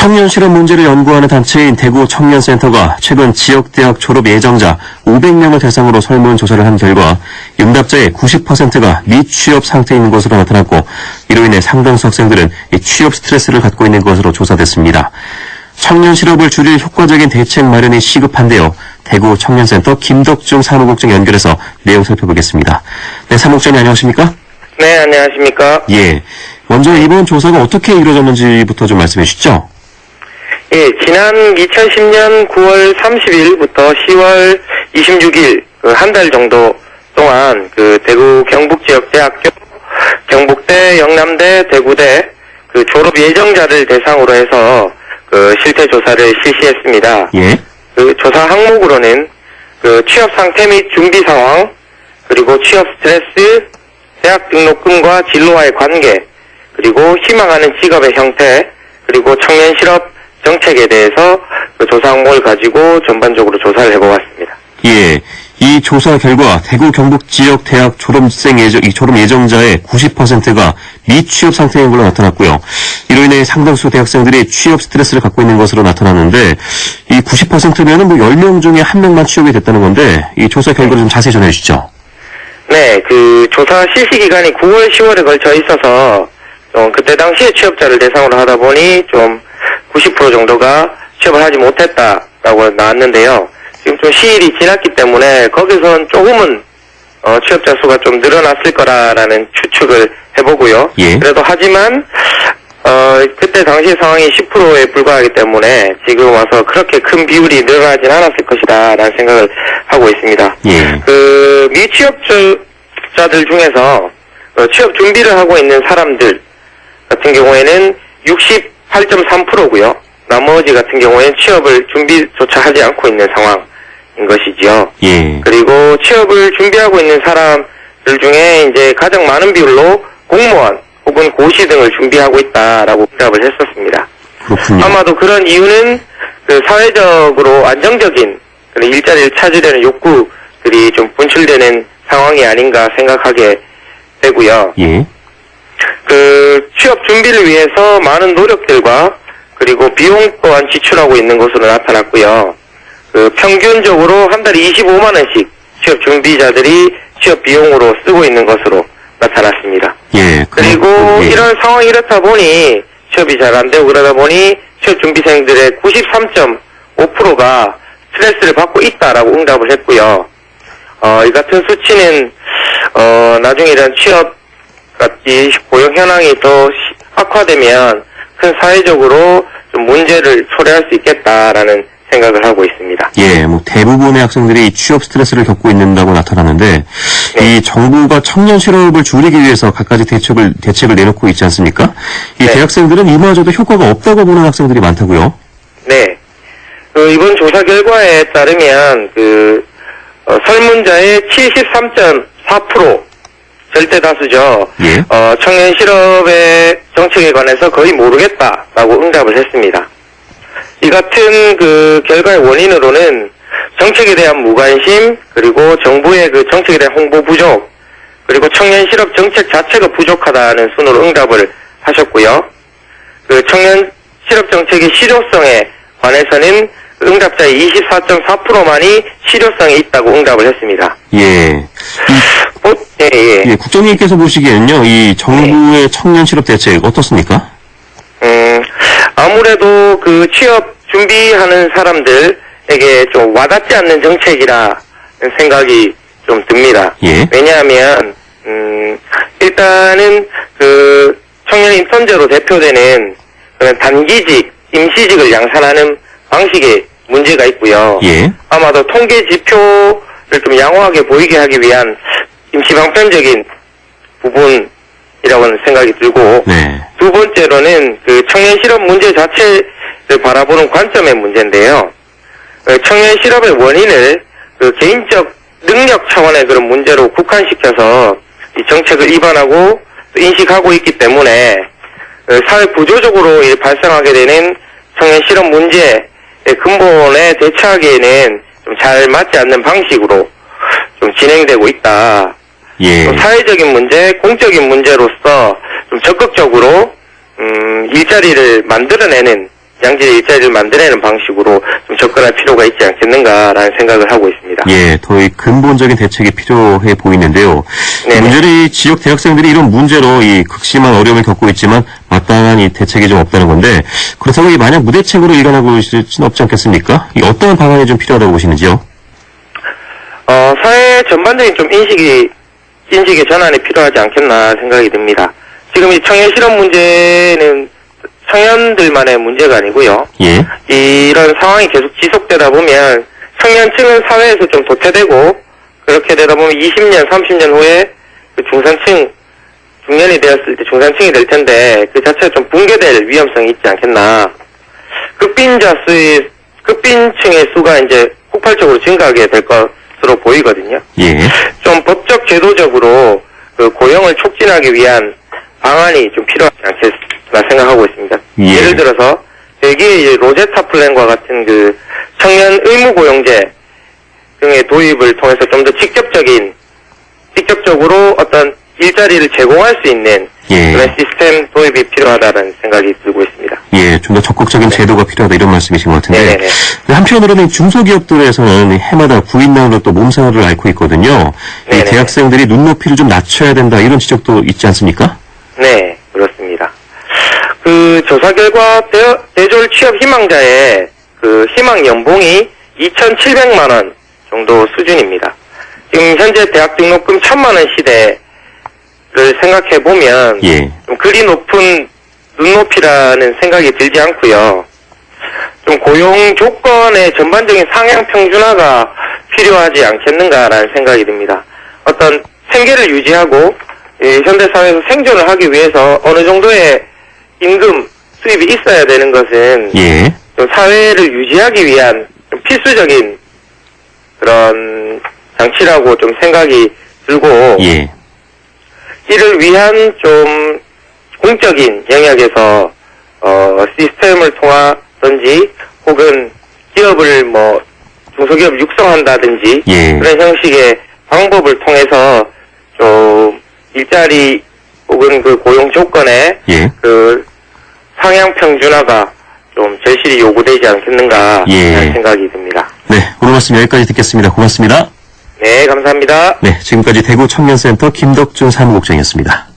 청년 실업 문제를 연구하는 단체인 대구 청년센터가 최근 지역대학 졸업 예정자 500명을 대상으로 설문조사를 한 결과 응답자의 90%가 미취업 상태에 있는 것으로 나타났고, 이로 인해 상당수 학생들은 취업 스트레스를 갖고 있는 것으로 조사됐습니다. 청년 실업을 줄일 효과적인 대책 마련이 시급한데요. 대구 청년센터 김덕중 사무국장 연결해서 내용 살펴보겠습니다. 네, 사무국장님 안녕하십니까? 네, 안녕하십니까? 예. 먼저 이번 조사가 어떻게 이루어졌는지부터 좀 말씀해 주시죠. 예, 지난 2010년 9월 30일부터 10월 26일 한 달 정도 동안 대구 경북 지역 대학교, 경북대, 영남대, 대구대 졸업 예정자를 대상으로 해서 실태 조사를 실시했습니다. 예. 조사 항목으로는 취업 상태 및 준비 상황, 그리고 취업 스트레스, 대학 등록금과 진로와의 관계, 그리고 희망하는 직업의 형태, 그리고 청년 실업 정책에 대해서 조사 항목을 가지고 전반적으로 조사를 해보았습니다. 예. 이 조사 결과 대구 경북 지역 대학 졸업 예정자의 90%가 미취업 상태인 걸로 나타났고요. 이로 인해 상당수 대학생들이 취업 스트레스를 갖고 있는 것으로 나타났는데, 이 90%면은 10명 중에 1명만 취업이 됐다는 건데, 이 조사 결과를 좀 자세히 전해 주시죠. 네, 조사 실시 기간이 9월, 10월에 걸쳐 있어서 그때 당시에 취업자를 대상으로 하다 보니 좀 90% 정도가 취업을 하지 못했다라고 나왔는데요. 지금 좀 시일이 지났기 때문에 거기선 조금은 취업자 수가 좀 늘어났을 거라는 추측을 해보고요. 예. 그래도 하지만 그때 당시 상황이 10%에 불과하기 때문에 지금 와서 그렇게 큰 비율이 늘어나진 않았을 것이다라는 생각을 하고 있습니다. 예. 미취업자들 중에서 취업 준비를 하고 있는 사람들 같은 경우에는 68.3%고요. 나머지 같은 경우에는 취업을 준비조차 하지 않고 있는 상황인 것이지요. 예. 그리고 취업을 준비하고 있는 사람들 중에 이제 가장 많은 비율로 공무원 혹은 고시 등을 준비하고 있다라고 답을 했었습니다. 그렇군요. 아마도 그런 이유는 사회적으로 안정적인 일자리를 찾으려는 욕구들이 좀 분출되는 상황이 아닌가 생각하게 되고요. 예. 취업 준비를 위해서 많은 노력들과 그리고 비용 또한 지출하고 있는 것으로 나타났고요. 평균적으로 한 달에 25만 원씩 취업 준비자들이 취업 비용으로 쓰고 있는 것으로 나타났습니다. 예. 그리고 예. 이런 상황이 이렇다 보니 취업이 잘 안 되고 그러다 보니 취업 준비생들의 93.5%가 스트레스를 받고 있다라고 응답을 했고요. 이 같은 수치는 나중에 이런 취업 같이 고용 현황이 더 악화되면 큰 사회적으로 좀 문제를 초래할 수 있겠다라는 생각을 하고 있습니다. 예, 대부분의 학생들이 취업 스트레스를 겪고 있는다고 나타나는데, 네. 이 정부가 청년 실업을 줄이기 위해서 갖가지 대책을 내놓고 있지 않습니까? 이 네. 대학생들은 이마저도 효과가 없다고 보는 학생들이 많다고요? 네. 이번 조사 결과에 따르면 설문자의 73.4% 절대 다수죠. 예. 청년 실업의 정책에 관해서 거의 모르겠다라고 응답을 했습니다. 이 같은 결과의 원인으로는 정책에 대한 무관심, 그리고 정부의 정책에 대한 홍보 부족, 그리고 청년 실업 정책 자체가 부족하다는 순으로 응답을 하셨고요. 청년 실업 정책의 실효성에 관해서는 응답자의 24.4%만이 실효성이 있다고 응답을 했습니다. 예. 예, 국장님께서 보시기에는요, 이 정부의 청년 실업 대책 어떻습니까? 아무래도 취업 준비하는 사람들에게 좀 와닿지 않는 정책이라 생각이 좀 듭니다. 예. 왜냐하면, 일단은 청년 인턴제로 대표되는 그런 단기직, 임시직을 양산하는 방식에 문제가 있고요. 예. 아마도 통계 지표를 좀 양호하게 보이게 하기 위한 임시방편적인 부분이라고는 생각이 들고, 네. 두 번째로는 청년 실업 문제 자체를 바라보는 관점의 문제인데요. 청년 실업의 원인을 개인적 능력 차원의 그런 문제로 국한시켜서 이 정책을 위반하고 인식하고 있기 때문에 사회 구조적으로 발생하게 되는 청년 실업 문제의 근본에 대처하기에는 좀 잘 맞지 않는 방식으로 좀 진행되고 있다. 예. 사회적인 문제, 공적인 문제로서 좀 적극적으로 일자리를 만들어내는 양질의 일자리를 만들어내는 방식으로 좀 접근할 필요가 있지 않겠는가라는 생각을 하고 있습니다. 예, 더 이 근본적인 대책이 필요해 보이는데요. 네네. 문제는 이 지역 대학생들이 이런 문제로 이 극심한 어려움을 겪고 있지만 마땅한 이 대책이 좀 없다는 건데, 그렇다고 이 만약 무대책으로 일관하고 있을 수는 없지 않겠습니까? 이 어떤 방안이 좀 필요하다고 보시는지요? 사회 전반적인 좀 인식의 전환이 필요하지 않겠나 생각이 듭니다. 지금 이 청년 실업 문제는 청년들만의 문제가 아니고요. 예, 이런 상황이 계속 지속되다 보면 청년층은 사회에서 좀 도태되고, 그렇게 되다 보면 20년, 30년 후에 그 중년이 되었을 때 중산층이 될 텐데 그 자체가 좀 붕괴될 위험성이 있지 않겠나. 극빈층의 수가 이제 폭발적으로 증가하게 될 것으로 보이거든요. 예, 좀 법적 제도적으로 그 고용을 촉진하기 위한 방안이 좀 필요하지 않겠나 생각하고 있습니다. 예. 예를 들어서 대기의 이제 로제타 플랜과 같은 그 청년 의무 고용제 등의 도입을 통해서 좀 더 직접적으로 어떤 일자리를 제공할 수 있는 예. 그런 시스템 도입이 필요하다는 생각이 들고 있습니다. 예, 좀 더 적극적인 제도가 필요하다 이런 말씀이신 것 같은데, 네네네. 한편으로는 중소기업들에서는 해마다 구인난으로 또 몸살을 앓고 있거든요. 이 네네. 대학생들이 눈높이를 좀 낮춰야 된다 이런 지적도 있지 않습니까? 네, 그렇습니다. 그 조사 결과 대졸 취업 희망자의 그 희망 연봉이 2,700만 원 정도 수준입니다. 지금 현재 대학 등록금 1,000만 원 시대를 생각해 보면 예, 좀 그리 높은 눈높이라는 생각이 들지 않고요. 좀 고용 조건의 전반적인 상향 평준화가 필요하지 않겠는가라는 생각이 듭니다. 어떤 생계를 유지하고 현대 사회에서 생존을 하기 위해서 어느 정도의 임금 수입이 있어야 되는 것은 예, 좀 사회를 유지하기 위한 좀 필수적인 그런 장치라고 좀 생각이 들고, 예, 이를 위한 좀 공적인 영역에서 시스템을 통하든지 혹은 기업을 중소기업 육성한다든지 예. 그런 형식의 방법을 통해서 좀 일자리 혹은 그 고용 조건의 예. 그 상향 평준화가 좀 절실히 요구되지 않겠는가 예. 하는 생각이 듭니다. 네, 오늘 말씀 여기까지 듣겠습니다. 고맙습니다. 네, 감사합니다. 네, 지금까지 대구 청년센터 김덕준 사무국장이었습니다.